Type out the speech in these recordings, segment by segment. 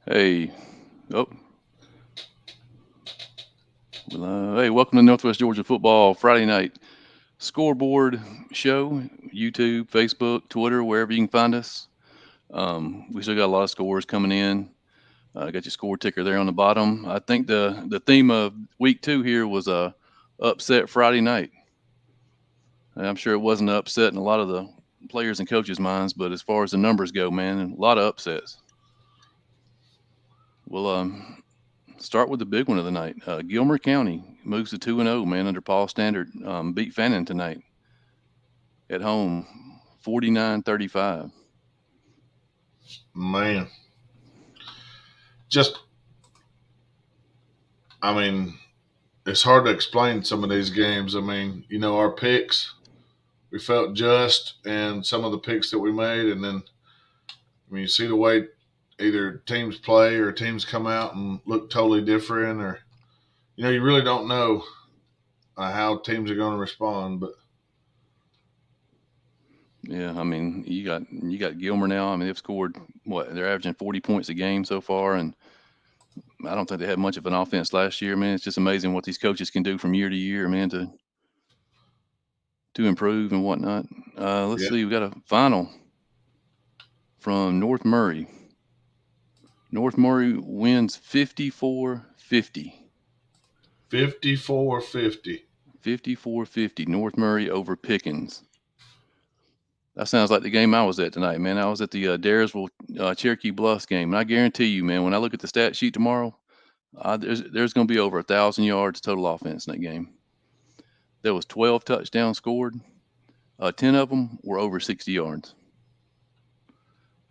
Hey, oh, hey, welcome to Northwest Georgia football Friday night scoreboard show. YouTube, Facebook, Twitter, wherever you can find us. We still got a lot of scores coming in. Got your score ticker there on the bottom. I think the theme of week two here was a upset Friday night. And I'm sure it wasn't an upset in a lot of the players and coaches' minds, but as far as the numbers go, man, a lot of upsets. We'll start with the big one of the night. Gilmer County moves to 2-0, man, under Paul Standard. Beat Fannin tonight at home, 49-35. Man, just I mean, it's hard to explain some of these games. Our picks we felt just, and some of the picks that we made, and then you see the way either teams play or teams come out and look totally different, or you really don't know how teams are going to respond. But Yeah, I mean, you got Gilmer now. I mean, they've scored what they're averaging 40 points a game so far, and I don't think they had much of an offense last year. Man, it's just amazing what these coaches can do from year to year, man, to improve and whatnot. Let's yeah, see, we got a final from North Murray. North Murray wins 54-50. 54-50. 54-50. North Murray over Pickens. That sounds like the game I was at tonight, man. I was at the Daresville Cherokee Bluffs game, and I guarantee you, man, when I look at the stat sheet tomorrow, there's going to be over 1,000 yards total offense in that game. There was 12 touchdowns scored. 10 of them were over 60 yards.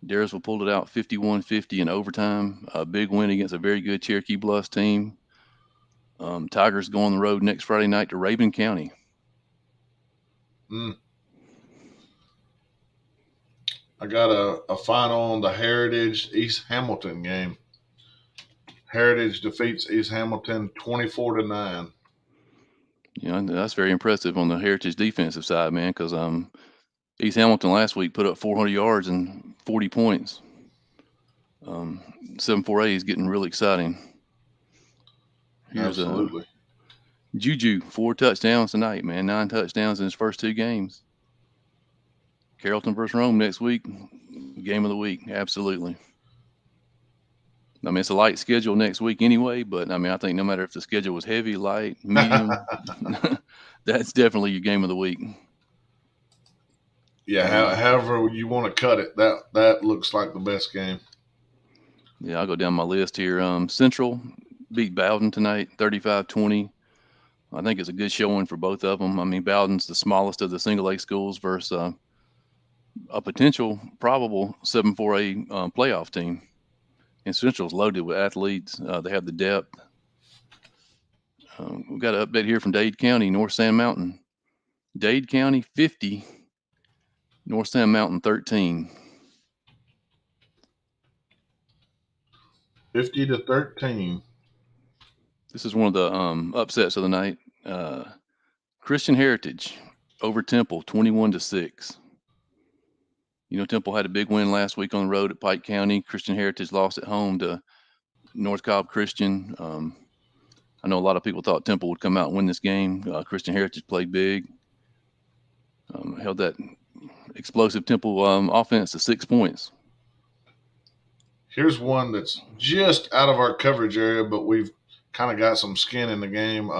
Daresville pulled it out 51-50 in overtime. A big win against a very good Cherokee Bluffs team. Tigers go on the road next Friday night to Raven County. Mm. I got a final on the Heritage East Hamilton game. Heritage defeats East Hamilton 24-9. That's very impressive on the Heritage defensive side, man, because East Hamilton last week put up 400 yards and 40 points. 7-4A is getting really exciting. Here's Absolutely. Juju, 4 touchdowns tonight, man. 9 touchdowns in his first two games. Carrollton versus Rome next week. Game of the week, absolutely. I mean, it's a light schedule next week anyway, but I mean, I think no matter if the schedule was heavy, light, medium, that's definitely your game of the week. Yeah, however you want to cut it, that looks like the best game. Yeah, I'll go down my list here. Central beat Bowden tonight, 35-20. I think it's a good showing for both of them. I mean, Bowden's the smallest of the single A schools versus a potential probable 7-4A playoff team. And Central's loaded with athletes. They have the depth. We've got an update here from Dade County, North Sand Mountain. Dade County 50, North Sand Mountain 13. 50-13. This is one of the upsets of the night. Christian Heritage over Temple 21-6. Temple had a big win last week on the road at Pike County. Christian Heritage lost at home to North Cobb Christian. I know a lot of people thought Temple would come out and win this game. Christian Heritage played big, held that explosive Temple offense to 6 points. Here's one that's just out of our coverage area, but we've kind of got some skin in the game.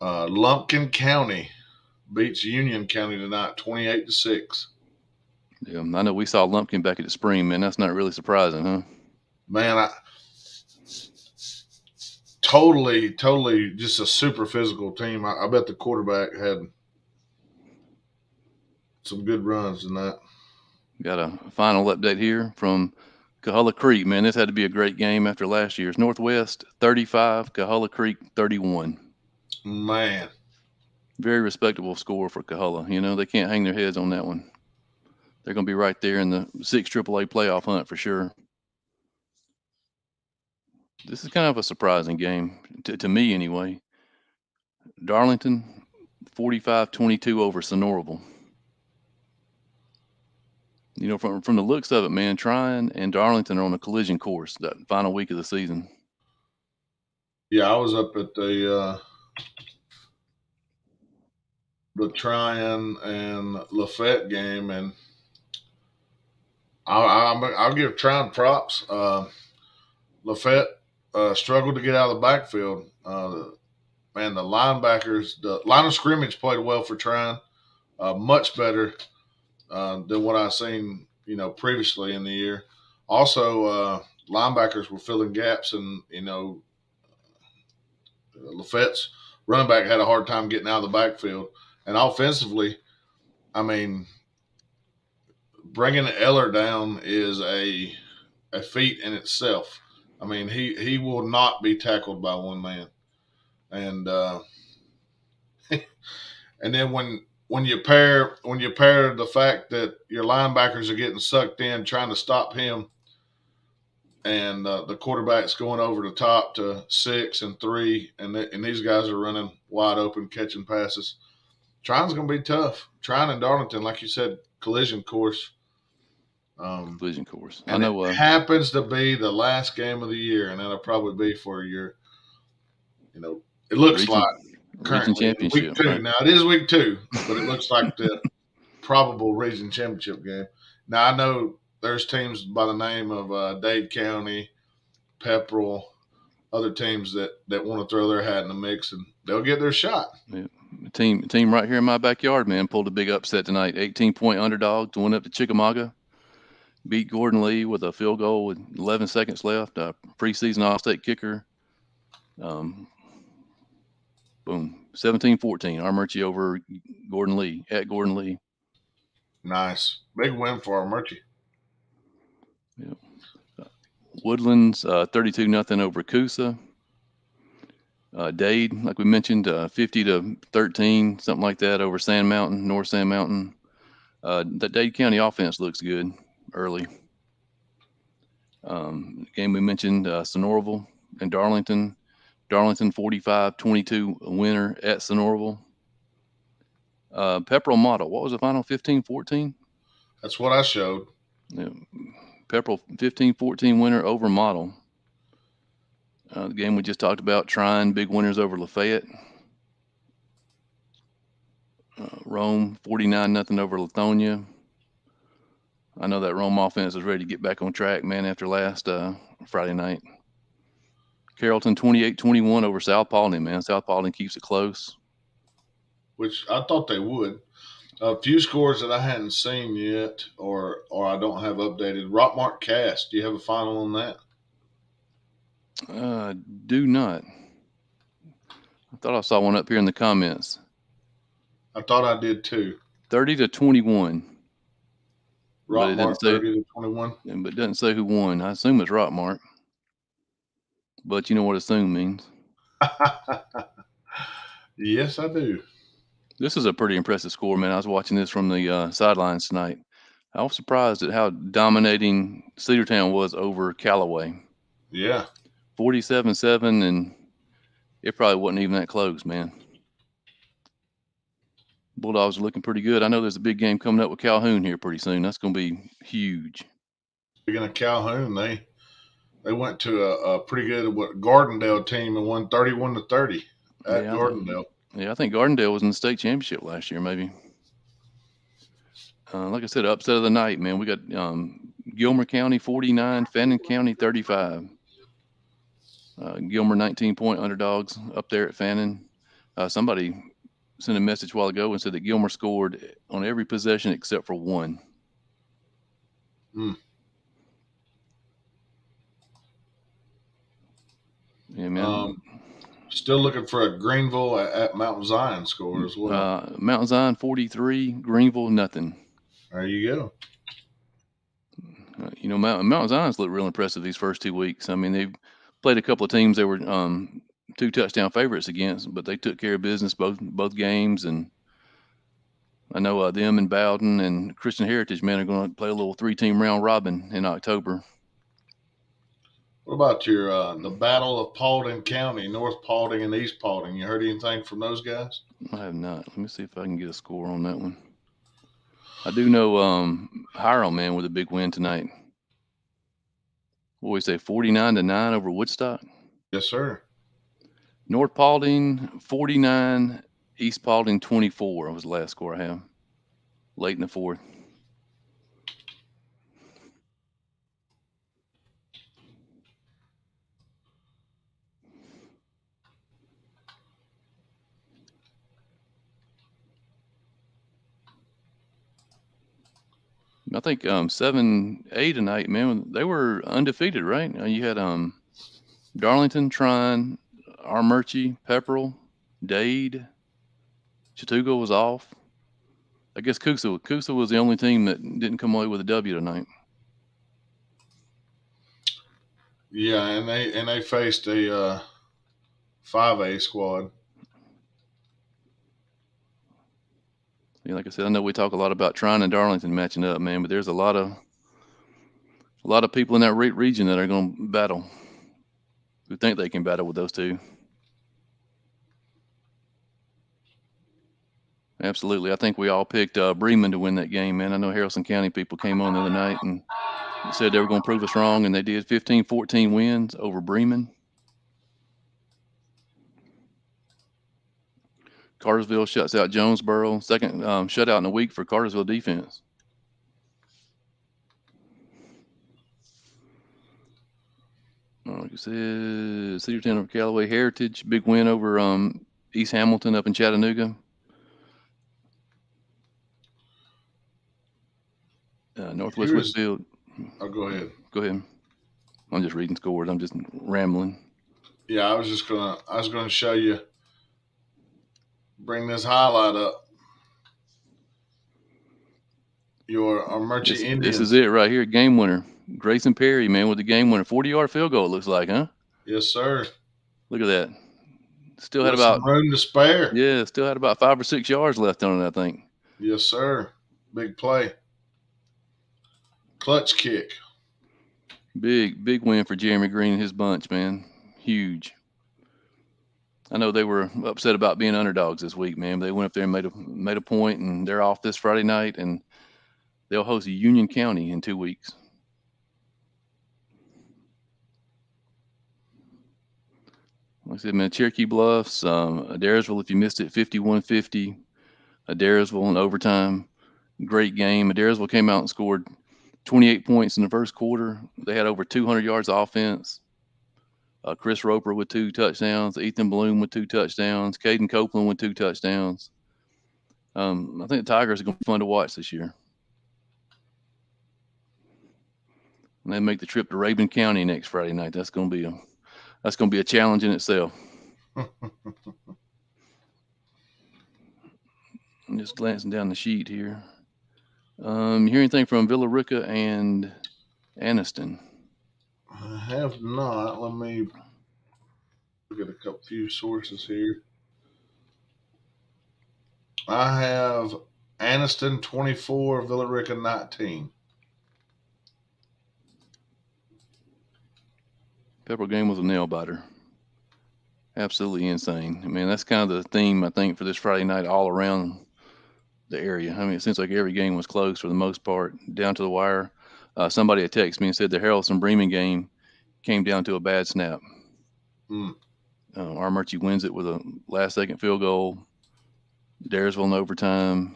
Lumpkin County beats Union County tonight, 28-6. Yeah, I know we saw Lumpkin back at the spring, man. That's not really surprising, huh? Man, totally just a super physical team. I bet the quarterback had some good runs tonight. Got a final update here from Cahulla Creek, man. This had to be a great game after last year's. Northwest 35, Cahulla Creek 31. Man, Very respectable score for Cahulla. They can't hang their heads on that one. They're going to be right there in the 6 AAA playoff hunt for sure. This is kind of a surprising game, to me anyway. Darlington 45-22 over Sonoraville. You know, from the looks of it, man, Tryon and Darlington are on a collision course that final week of the season. Yeah, I was up at the Tryon and Lafette game, and I'll give Tryon props. Lafette struggled to get out of the backfield. Man, the linebackers, the line of scrimmage played well for Tryon, much better than what I've seen, previously in the year. Also, linebackers were filling gaps, and Lafette's running back had a hard time getting out of the backfield. And offensively, I mean, bringing Eller down is a feat in itself. I mean, he will not be tackled by one man, and and then when you pair the fact that your linebackers are getting sucked in trying to stop him, and the quarterback's going over the top to 6 and 3, and these guys are running wide open catching passes. Trying's going to be tough. Tryon and Darlington, like you said, collision course. Collision course. I And it know. happens to be the last game of the year, and that'll probably be for your, it looks like region currently in week championship, 2. right? Now it is week 2, but it looks like the probable region championship game. Now I know there's teams by the name of Dade County, Pepperell, other teams that want to throw their hat in the mix, and they'll get their shot. Yeah. Team right here in my backyard, man, pulled a big upset tonight. 18-point underdog to win up to Chickamauga. Beat Gordon Lee with a field goal with 11 seconds left. Preseason All-State kicker. Boom. 17-14. Armurchie over Gordon Lee at Gordon Lee. Nice. Big win for our Murchie. Yep. Woodlands 32-0 over Coosa. Dade, like we mentioned, 50-13, something like that over Sand Mountain, North Sand Mountain. That Dade County offense looks good early. Game we mentioned, Sonoraville and Darlington. Darlington 45-22 winner at Sonoraville. Pepperell Model, what was the final? 15-14? That's what I showed. Yeah. Pepperell 15-14 winner over Model. The game we just talked about, Tryon, big winners over Lafayette. Rome 49-0 over Lithonia. I know that Rome offense is ready to get back on track, man, after last Friday night. Carrollton 28-21 over South Paulding, man. South Paulding keeps it close. Which I thought they would. A few scores that I hadn't seen yet, or I don't have updated. Rockmart Cast. Do you have a final on that? Do not. I thought I saw one up here in the comments. I thought I did too. 30-21. Rockmart 30-21. But it doesn't say who won. I assume it's Rockmart. But you know what assume means. Yes, I do. This is a pretty impressive score, man. I was watching this from the sidelines tonight. I was surprised at how dominating Cedartown was over Callaway. Yeah. 47-7, and it probably wasn't even that close, man. Bulldogs are looking pretty good. I know there's a big game coming up with Calhoun here pretty soon. That's going to be huge. Speaking of Calhoun, they went to a pretty good Gardendale team and won 31-30 at Gardendale. I think Gardendale was in the state championship last year, maybe. Like I said, upset of the night, man. We got Gilmer County 49, Fannin County 35. Gilmer 19-point underdogs up there at Fannin. Somebody sent a message a while ago and said that Gilmer scored on every possession except for one. Yeah, man. Still looking for a Greenville at Mountain Zion score as well. Mountain Zion 43, Greenville nothing. There you go. Mountain Zion's looked real impressive these first 2 weeks. I mean, they've played a couple of teams they were 2 touchdown favorites against, but they took care of business both games. And I know them and Bowden and Christian Heritage, man, are going to play a little 3-team round robin in October. What about your the Battle of Paulding County, North Paulding and East Paulding? You heard anything from those guys? I have not. Let me see if I can get a score on that one. I do know Hiram, man, with a big win tonight. What do we say, 49-9 over Woodstock? Yes, sir. North Paulding 49, East Paulding 24 was the last score I have. Late in the fourth. I think 7A tonight, man. They were undefeated, right? You had Darlington, Trine, Armurchie, Pepperell, Dade, Chattooga was off. I guess Coosa was the only team that didn't come away with a W tonight. Yeah, and they faced a 5A squad. Yeah, like I said, I know we talk a lot about Trine and Darlington matching up, man, but there's a lot of people in that region that are going to battle. Who think they can battle with those two? Absolutely. I think we all picked Bremen to win that game, man. I know Harrison County people came on the other night and said they were going to prove us wrong, and they did. 15-14 wins over Bremen. Cartersville shuts out Jonesboro. Second shutout in a week for Cartersville defense. Like I said, Cedartown over Callaway Heritage. Big win over East Hamilton up in Chattanooga. Northwest Whitfield. Oh, go ahead. Go ahead. I'm just reading scores. I'm just rambling. Yeah, I was gonna show you. Bring this highlight up. Your Armurchie Indians. This is it right here. Game winner. Grayson Perry, man, with the game winner. 40-yard field goal, it looks like, huh? Yes, sir. Look at that. Still With had about some room to spare. Yeah, still had about 5 or 6 yards left on it, I think. Yes, sir. Big play. Clutch kick. Big win for Jeremy Green and his bunch, man. Huge. I know they were upset about being underdogs this week, man. But they went up there and made a point, and they're off this Friday night, and they'll host Union County in 2 weeks. Like I said, man, Cherokee Bluffs, Adairsville, if you missed it, 51-50. Adairsville in overtime. Great game. Adairsville came out and scored 28 points in the first quarter. They had over 200 yards of offense. Chris Roper with 2 touchdowns. Ethan Bloom with 2 touchdowns. Caden Copeland with 2 touchdowns. I think the Tigers are going to be fun to watch this year. And they make the trip to Rabun County next Friday night. That's going to be a challenge in itself. I'm just glancing down the sheet here. You hear anything from Villa Rica and Anniston? I have not. Let me look at a few sources here. I have Anniston 24, Villa Rica 19. Pepperell game was a nail biter. Absolutely insane. I mean, that's kind of the theme, I think, for this Friday night all around the area. I mean, it seems like every game was close for the most part, down to the wire. Somebody had texted me and said the Harrelson Bremen game came down to a bad snap. Armurchie wins it with a last-second field goal. Daresville in overtime.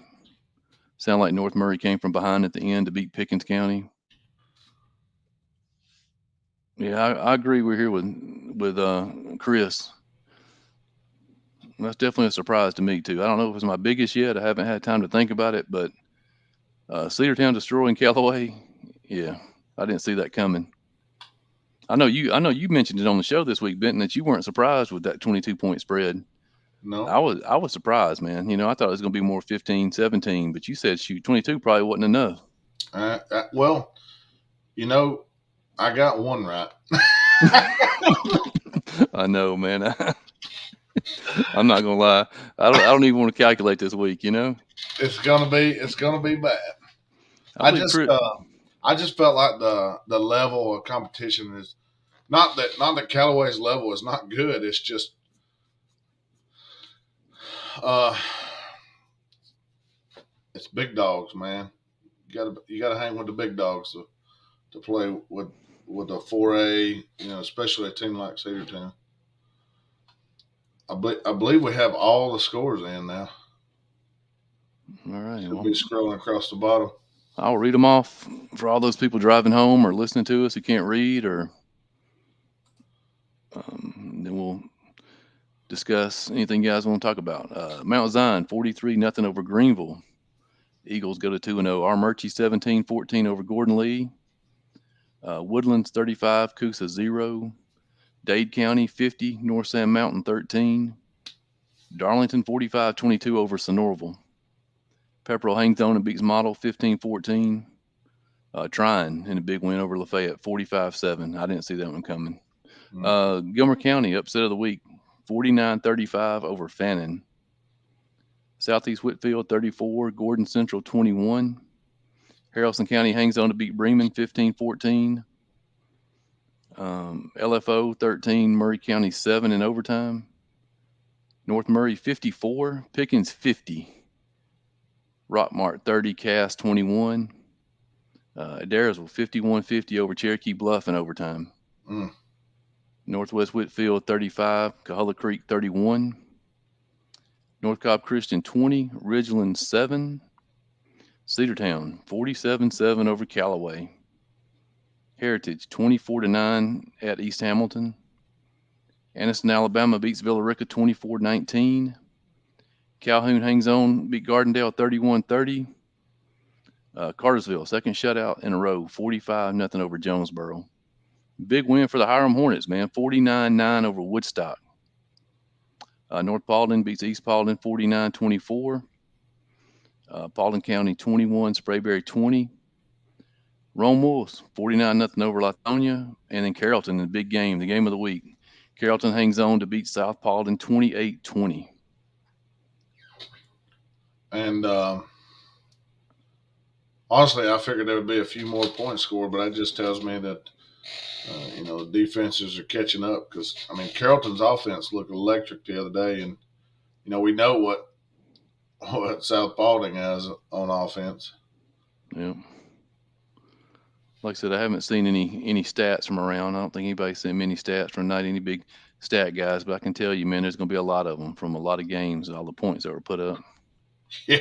Sound like North Murray came from behind at the end to beat Pickens County. Yeah, I agree. We're here with Chris. That's definitely a surprise to me too. I don't know if it's my biggest yet. I haven't had time to think about it, but Cedartown destroying Callaway. Yeah, I didn't see that coming. I know you mentioned it on the show this week, Benton, that you weren't surprised with that 22-point spread. No. I was surprised, man. You know, I thought it was going to be more 15-17, but you said, shoot, 22 probably wasn't enough. Well, you know, I got one right. I know, man. I'm not gonna lie. I don't even want to calculate this week. You know, it's gonna be bad. I just felt like the level of competition is not that Callaway's level is not good. It's just it's big dogs, man. You gotta hang with the big dogs to play with a 4A. Especially a team like Cedartown. I believe we have all the scores in now. All right. Should Well, be scrolling across the bottom. I'll read them off for all those people driving home or listening to us who can't read, or then we'll discuss anything you guys want to talk about. Mount Zion 43-0 over Greenville. Eagles go to 2-0. Armurchie 17-14 over Gordon Lee. Woodlands 35, Coosa 0. Dade County 50, North Sand Mountain 13. Darlington 45-22 over Sonoraville. Pepperell hangs on and beats Model 15-14. Trine in a big win over Lafayette 45-7. I didn't see that one coming. Gilmer County upset of the week 49-35 over Fannin. Southeast Whitfield 34, Gordon Central 21. Haralson County hangs on to beat Bremen 15-14. LFO 13, Murray County 7 in overtime. North Murray 54, Pickens 50. Rockmart 30, Cass 21. Adairsville 51-50 over Cherokee Bluff in overtime. Mm. Northwest Whitfield 35, Cahulla Creek 31. North Cobb Christian 20, Ridgeland 7. Cedartown 47-7 over Callaway. Heritage 24-9 at East Hamilton. Anniston, Alabama beats Villarica 24-19. Calhoun hangs on, beat Gardendale 31-30. Cartersville, second shutout in a row, 45-0 over Jonesboro. Big win for the Hiram Hornets, man, 49-9 over Woodstock. North Paulding beats East Paulding 49-24. Paulding County 21, Sprayberry 20. Rome Wolves 49-0 over Latonia. And then Carrollton in the big game, the game of the week. Carrollton hangs on to beat South Paulding 28-20. And honestly, I figured there would be a few more points scored, but that just tells me that the defenses are catching up. Because Carrollton's offense looked electric the other day, and we know what South Paulding has on offense. Yep. Like I said, I haven't seen any stats from around. I don't think anybody's sent many stats from not any big stat guys, but I can tell you, man, there's going to be a lot of them from a lot of games, all the points that were put up. Yeah,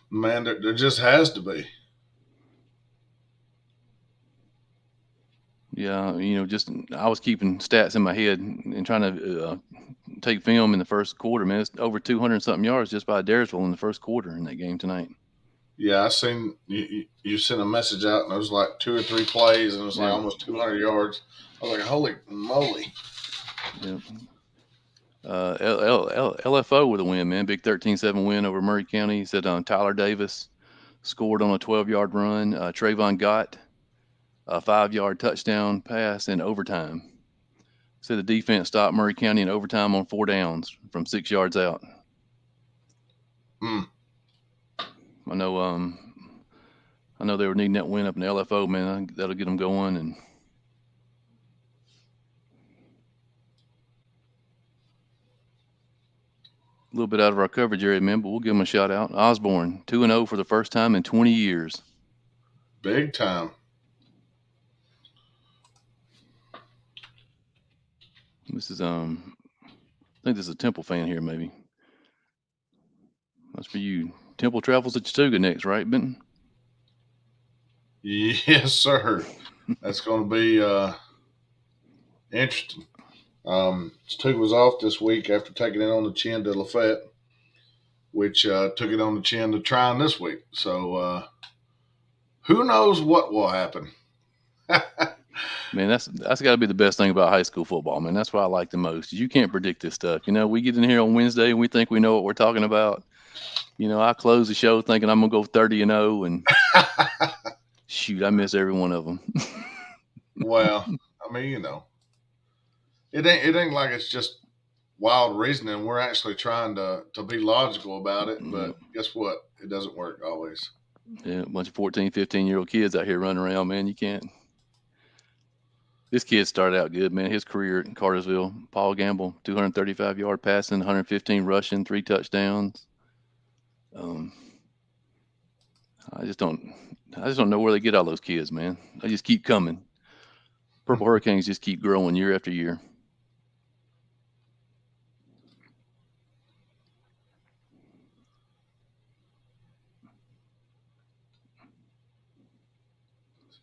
man, there just has to be. Yeah, just I was keeping stats in my head and trying to take film in the first quarter. Man, it's over 200 something yards just by Daresville in the first quarter in that game tonight. Yeah, I seen you sent a message out, and it was like 2 or 3 plays, and it was like almost 200 yards. I was like, holy moly! Yep. LFO with a win, man. Big 13-7 win over Murray County. He said Tyler Davis scored on a 12-yard run. Trayvon Gott, a 5-yard touchdown pass in overtime. Said the defense stopped Murray County in overtime on 4 downs from 6 yards out. Mm. I know they were needing that win up in the LFO, man. That'll get them going. And a little bit out of our coverage area, man, but we'll give them a shout out. Osborne 2-0 for the first time in 20 years. Big time. This is I think this is a Temple fan here, maybe. That's for you. Temple travels to Chattooga next, right, Benton? Yes, sir. That's going to be interesting. Chattooga was off this week after taking it on the chin to Lafayette, which took it on the chin to Trine this week. So who knows what will happen? Man, that's got to be the best thing about high school football, man. That's what I like the most. You can't predict this stuff. We get in here on Wednesday and we think we know what we're talking about. I close the show thinking I'm gonna go 30-0, and shoot, I miss every one of them. Well, it ain't like it's just wild reasoning. We're actually trying to be logical about it, but guess what? It doesn't work always. Yeah, a bunch of 14, 15-year-old kids out here running around, man. You can't. This kid started out good, man. His career in Cartersville, Paul Gamble, 235-yard passing, 115 rushing, 3 touchdowns. I just don't. I just don't know where they get all those kids, man. They just keep coming. Purple Hurricanes just keep growing year after year.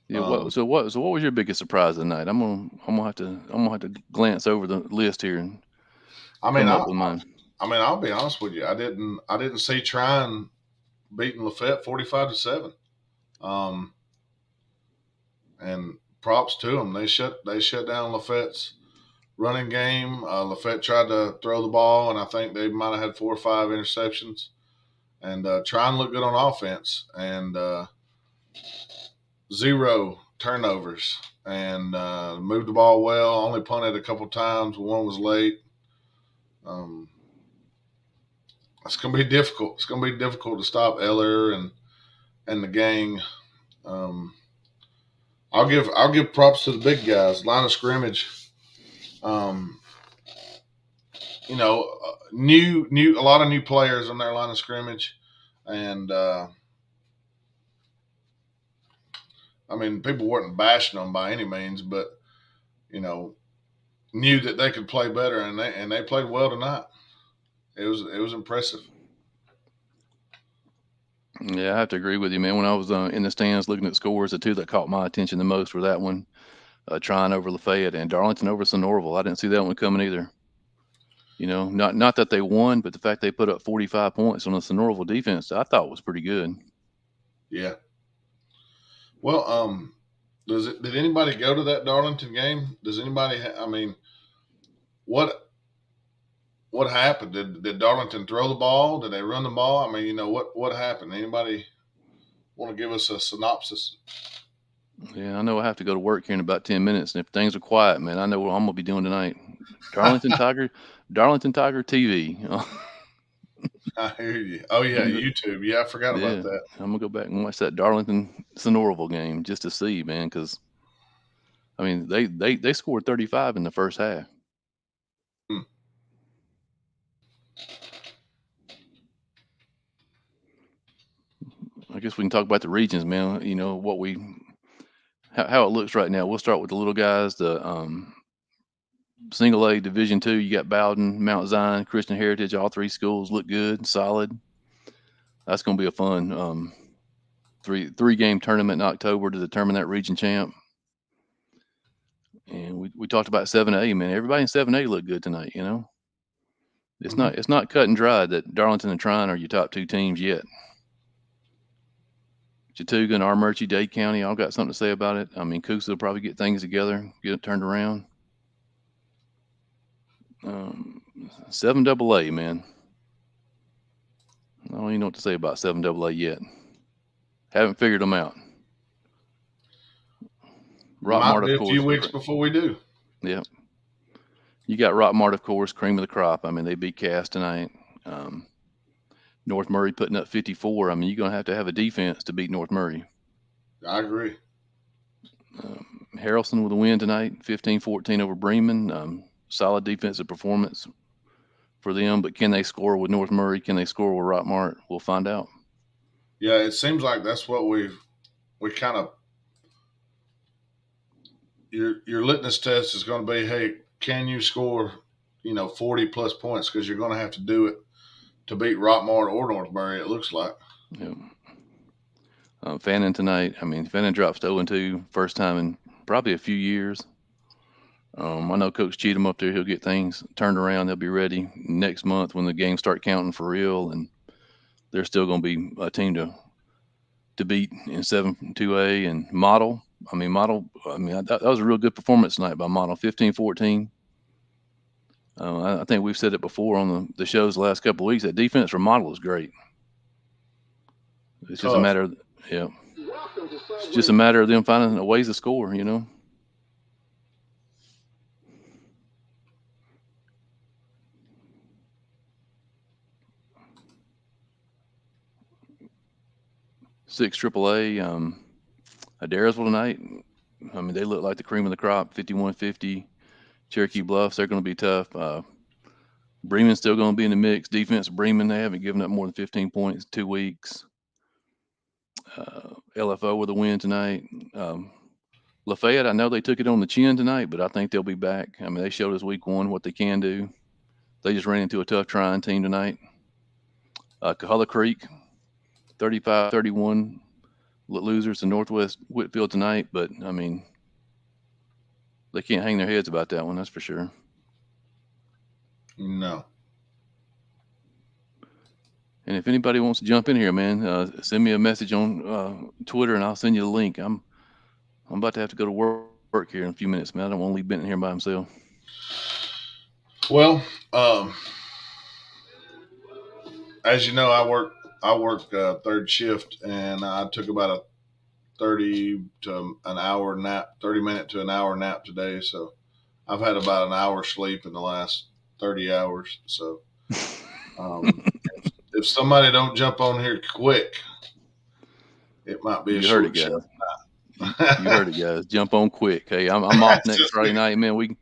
Yeah. Um, What was your biggest surprise of the night? I'm gonna have to glance over the list here and I mean, come I, up with mine. I mean, I'll be honest with you. I didn't see Trine beating Lafayette 45-7. Um, and props to them. They shut down Lafayette's running game. Lafayette tried to throw the ball, and I think they might have had 4 or 5 interceptions. And try and look good on offense, and 0 turnovers, and moved the ball well. Only punted a couple times. One was late. Um, it's going to be difficult. It's going to be difficult to stop Eller and the gang. Um, I'll give props to the big guys. Line of scrimmage. Um, new a lot of new players on their line of scrimmage, and I mean, people weren't bashing them by any means, but you know, knew that they could play better, and they played well tonight. It was impressive. Yeah, I have to agree with you, man. When I was in the stands looking at scores, the two that caught my attention the most were that one, Trine over Lafayette and Darlington over Sonoraville. I didn't see that one coming either. Not that they won, but the fact they put up 45 points on the Sonoraville defense, I thought was pretty good. Yeah. Well, did anybody go to that Darlington game? Does anybody? I mean, what what happened? Did Darlington throw the ball? Did they run the ball? I mean, what happened? Anybody want to give us a synopsis? Yeah, I know I have to go to work here in about 10 minutes, and if things are quiet, man, I know what I'm gonna be doing tonight. Darlington Tiger, Darlington Tiger TV. I hear you. Oh yeah, YouTube. Yeah, I forgot about Yeah, that. I'm gonna go back and watch that Darlington Sonoraville game just to see, man, because I mean they scored 35 in the first half. Hmm. I guess we can talk about the regions, man. How it looks right now. We'll start with the little guys. The single A Division Two. You got Bowden, Mount Zion, Christian Heritage. All three schools look good, solid. That's gonna be a fun three game tournament in October to determine that region champ. And we talked about 7A, man. Everybody in 7A looked good tonight. It's Mm-hmm. not cut and dry that Darlington and Trine are your top two teams yet. Chattooga and Armurchie, Dade County, all got something to say about it. I mean, Coosa will probably get things together, get it turned around. 7AA, man. I don't even know what to say about 7AA yet. Haven't figured them out. Might Rockmart, be of a few course. weeks before we do. Yeah. You got Rockmart, of course, cream of the crop. I mean, they beat Cass tonight. Um, North Murray putting up 54. I mean, you're going to have a defense to beat North Murray. I agree. Harrelson with a win tonight, 15-14 over Bremen. Solid defensive performance for them, but can they score with North Murray? Can they score with Rockmart? We'll find out. Yeah, it seems like that's what we kind of your litmus test is going to be, hey, can you score 40 plus points, because you're going to have to do it to beat Rockmart or North Murray, it looks like. Yeah. Fannin tonight. I mean, Fannin drops to 0-2, first time in probably a few years. I know Coach Cheatham up there, he'll get things turned around. They'll be ready next month when the games start counting for real, and they're still going to be a team to beat in 7-2A and Model. That was a real good performance tonight by Model, 15-14. I think we've said it before on the shows the last couple of weeks. That defense for Model is great. It's just a Tough. matter of, yeah, it's just a matter of them finding a ways to score. 6 AAA, Adairsville tonight. I mean, they look like the cream of the crop, 51-50. Cherokee Bluffs, they're going to be tough. Bremen's still going to be in the mix. Defense, Bremen, they haven't given up more than 15 points in 2 weeks. LFO with a win tonight. Lafayette, I know they took it on the chin tonight, but I think they'll be back. I mean, they showed us week one what they can do. They just ran into a tough trying team tonight. Cahulla Creek, 35-31 losers to Northwest Whitfield tonight, but I mean, they can't hang their heads about that one, that's for sure. No. And if anybody wants to jump in here, man, send me a message on Twitter, and I'll send you the link. I'm about to have to go to work here in a few minutes, man. I don't want to leave Benton here by himself. Well, as you know, I work third shift, and I took about a 30-minute to an hour nap today. So I've had about an hour sleep in the last 30 hours. So if somebody don't jump on here quick, it might be a You heard it, short guys. shift. You heard it, guys. Jump on quick. Hey, I'm off next Friday night, man.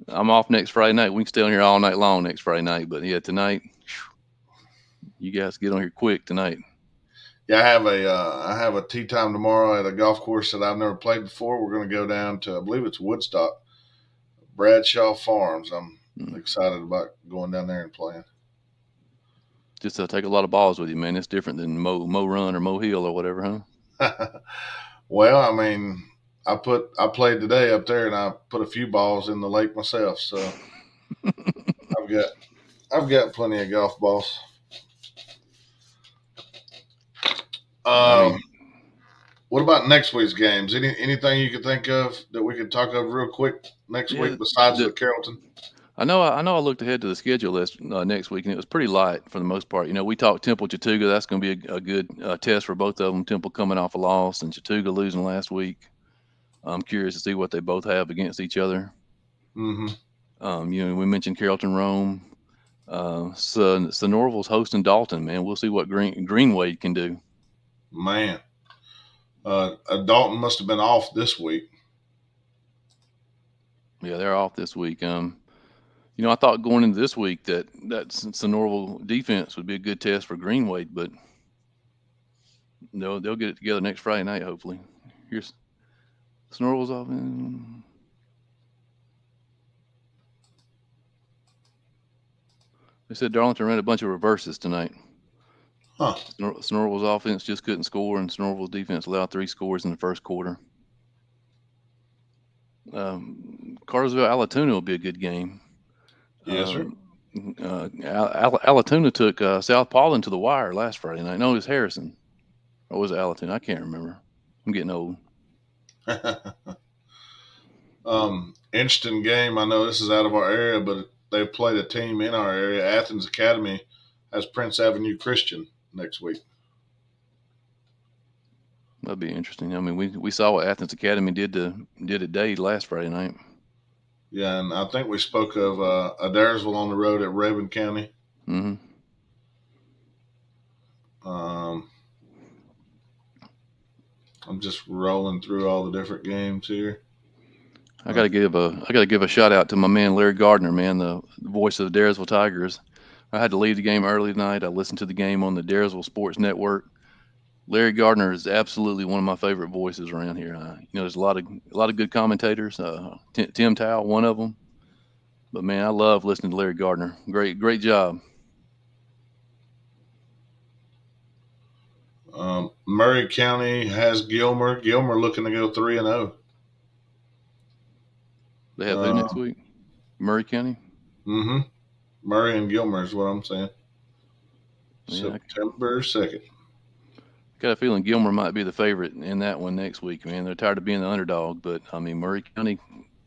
I'm off next Friday night. We can stay on here all night long next Friday night. But yeah, tonight, you guys get on here quick tonight. Yeah, I have a tea time tomorrow at a golf course that I've never played before. We're going to go down to, I believe it's Woodstock, Bradshaw Farms. I'm excited about going down there and playing. Just take a lot of balls with you, man. It's different than Mo Run or Mo Hill or whatever, huh? Well, I mean, I played today up there, and I put a few balls in the lake myself. So I've got plenty of golf balls. I mean, What about next week's games? Anything you could think of that we could talk of real quick next week besides the Carrollton? I know I looked ahead to the schedule list next week, and it was pretty light for the most part. You know, we talked Temple Chattooga. That's going to be a good test for both of them. Temple coming off a loss, and Chattooga losing last week. I'm curious to see what they both have against each other. Mm-hmm. You know, we mentioned Carrollton Rome. So Norval's hosting Dalton. Man, we'll see what Greenway can do. Man, Dalton must have been off this week. Yeah, they're off this week. You know, I thought going into this week that Norval defense would be a good test for Greenway, but they'll get it together next Friday night, hopefully. Here's Norval's off. They said Darlington ran a bunch of reverses tonight. Huh. Norval's offense just couldn't score, and Norval's defense allowed 3 scores in the first quarter. Cartersville Alatoona will be a good game. Yes, sir. Alatoona took South Paulding to the wire last Friday night. No, it was Harrison. Or was it Alatoona? I can't remember. I'm getting old. Interesting game. I know this is out of our area, but they've played a team in our area. Athens Academy has Prince Avenue Christian next week. That'd be interesting. I mean, we saw what Athens Academy did at Dade last Friday night. Yeah, and I think we spoke of Adairsville on the road at Rabun County. Mm-hmm. I'm just rolling through all the different games here. I gotta give a shout out to my man Larry Gardner, man, the voice of the Adairsville Tigers. I had to leave the game early tonight. I listened to the game on the Adairsville Sports Network. Larry Gardner is absolutely one of my favorite voices around here. You know, there's a lot of good commentators. Tim Towle, one of them. But man, I love listening to Larry Gardner. Great job. Murray County has Gilmer. Gilmer looking to go 3-0. They have who next week? Murray County. Mm-hmm. Murray and Gilmer is what I'm saying. Yeah, September 2nd. Got a feeling Gilmer might be the favorite in that one next week, man. They're tired of being the underdog, but I mean, Murray County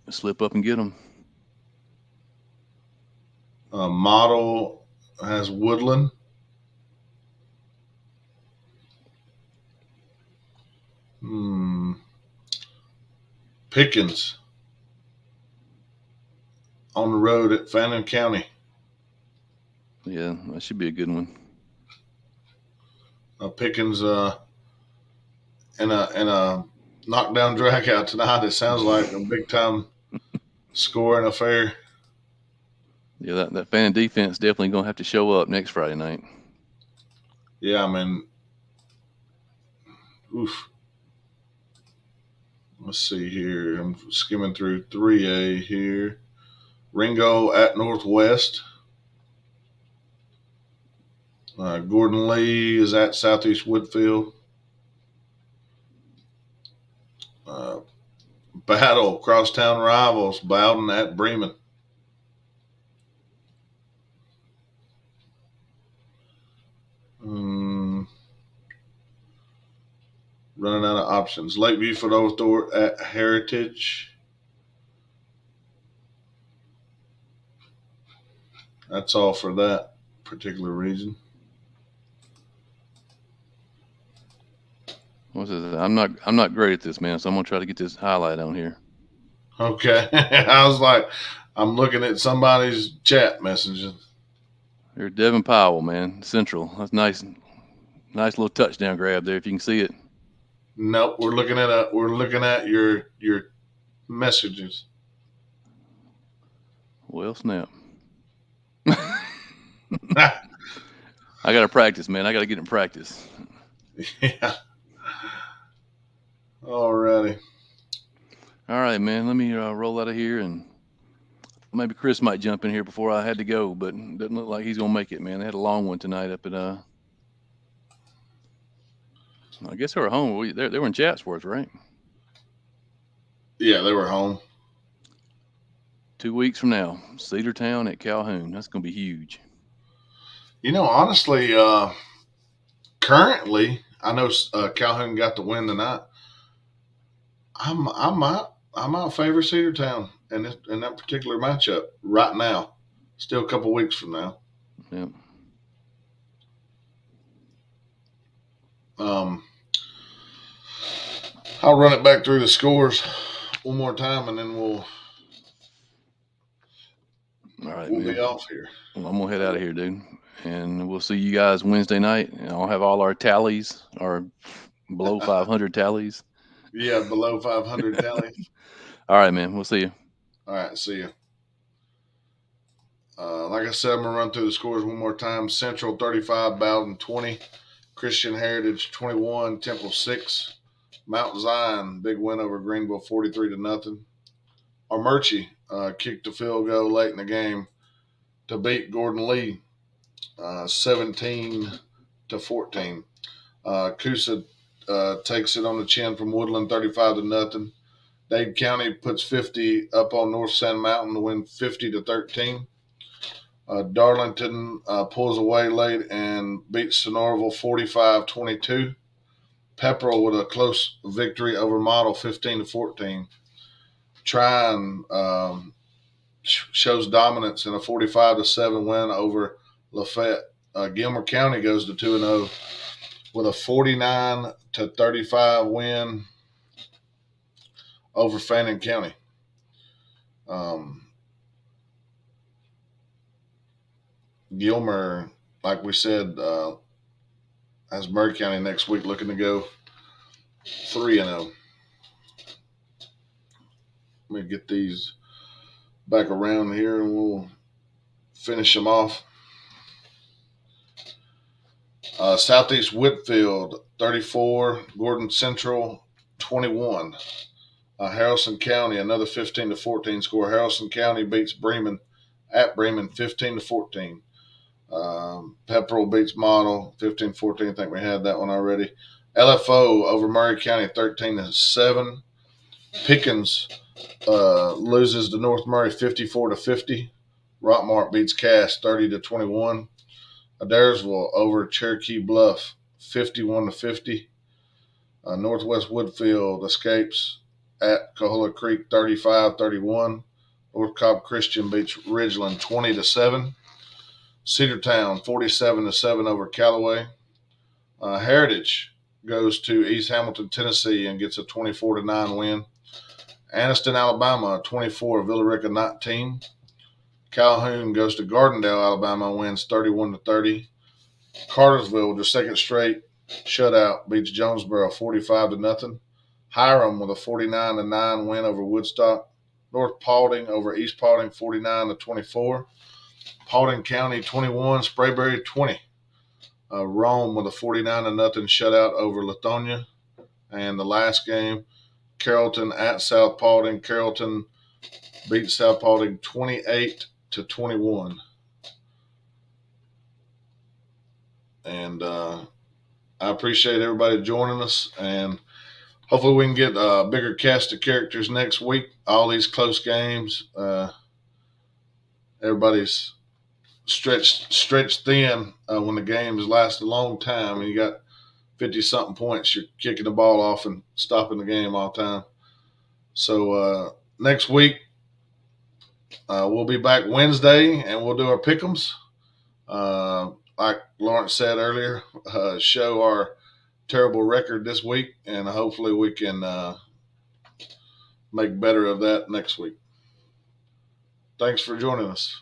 slip up and get them. Model has Woodland. Pickens on the road at Fannin County. Yeah, that should be a good one. Pickens in a knockdown drag out tonight. It sounds like a big time scoring affair. Yeah, that Fannin defense definitely gonna have to show up next Friday night. Yeah, I mean, Oof. Let's see here. I'm skimming through 3A here. Ringo at Northwest. Gordon Lee is at Southeast Woodfield. Battle, crosstown rivals, Bowden at Bremen. Running out of options. Lakeview for Othor at Heritage. That's all for that particular region. What's this? I'm not great at this, man. So I'm gonna try to get this highlight on here. Okay. I was like, I'm looking at somebody's chat messages. There's Devin Powell, man. Central. That's nice little touchdown grab there. If you can see it. Nope, we're looking at your messages. Well, snap. I gotta practice, man. I gotta get in practice. Yeah. Alrighty. All right, man. Let me roll out of here, and maybe Chris might jump in here before I had to go, but doesn't look like he's gonna make it, man. They had a long one tonight up at I guess they were home. They were in Chatsworth, right? Yeah, they were home. 2 weeks from now, Cedartown at Calhoun. That's gonna be huge. Honestly, currently, I know Calhoun got the win tonight. I might favor Cedartown in that particular matchup right now. Still a couple weeks from now. Yeah. I'll run it back through the scores one more time, and then we'll be off here. Well, I'm gonna head out of here, dude, and we'll see you guys Wednesday night. And I'll have all our tallies, our below 500 tallies. Yeah, below 500 tallies. All right, man. We'll see you. All right, see you. Like I said, I'm going to run through the scores one more time. Central 35, Bowden 20, Christian Heritage 21, Temple 6, Mount Zion, big win over Greenville 43-0. Armurchie kicked a field goal late in the game to beat Gordon Lee 17-14. Coosa takes it on the chin from Woodland 35-0. Dade County puts 50 up on North Sand Mountain to win 50-13. Darlington pulls away late and beats Sonoraville 45-22. Pepperell with a close victory over Model 15-14. Tryon shows dominance in a 45-7 win over Lafayette. Gilmer County goes to 2-0 with a 49-35 win over Fannin County. Gilmer, like we said, has Murray County next week, looking to go 3-0. Let me get these back around here, and we'll finish them off. Southeast Whitfield 34, Gordon Central 21. Harrison County, another 15-14 score. Harrison County beats Bremen at Bremen 15-14. Pepperell beats Model 15-14. I think we had that one already. LFO over Murray County 13-7. Pickens loses to North Murray 54-50. Rockmart beats Cass 30-21. Adairsville over Cherokee Bluff 51-50. Northwest Woodfield escapes at Coahulla Creek 35-31. North Cobb Christian beats Ridgeland 20-7. Cedartown 47-7 over Callaway. Heritage goes to East Hamilton, Tennessee, and gets a 24-9 win. Anniston, Alabama 24, Villa Rica 19. Calhoun goes to Gardendale, Alabama, wins 31-30. Cartersville, their second straight shutout, beats Jonesboro 45-0. Hiram with a 49-9 win over Woodstock. North Paulding over East Paulding 49-24. Paulding County 21, Sprayberry 20. Rome with a 49-0 shutout over Lithonia. And the last game, Carrollton at South Paulding. Carrollton beat South Paulding 28-21. And I appreciate everybody joining us. And hopefully we can get a bigger cast of characters next week. All these close games. Everybody's stretched thin when the games last a long time and you got 50-something points. You're kicking the ball off and stopping the game all the time. So next week, we'll be back Wednesday and we'll do our pick'ems. Like Lawrence said earlier, show our terrible record this week, and hopefully we can make better of that next week. Thanks for joining us.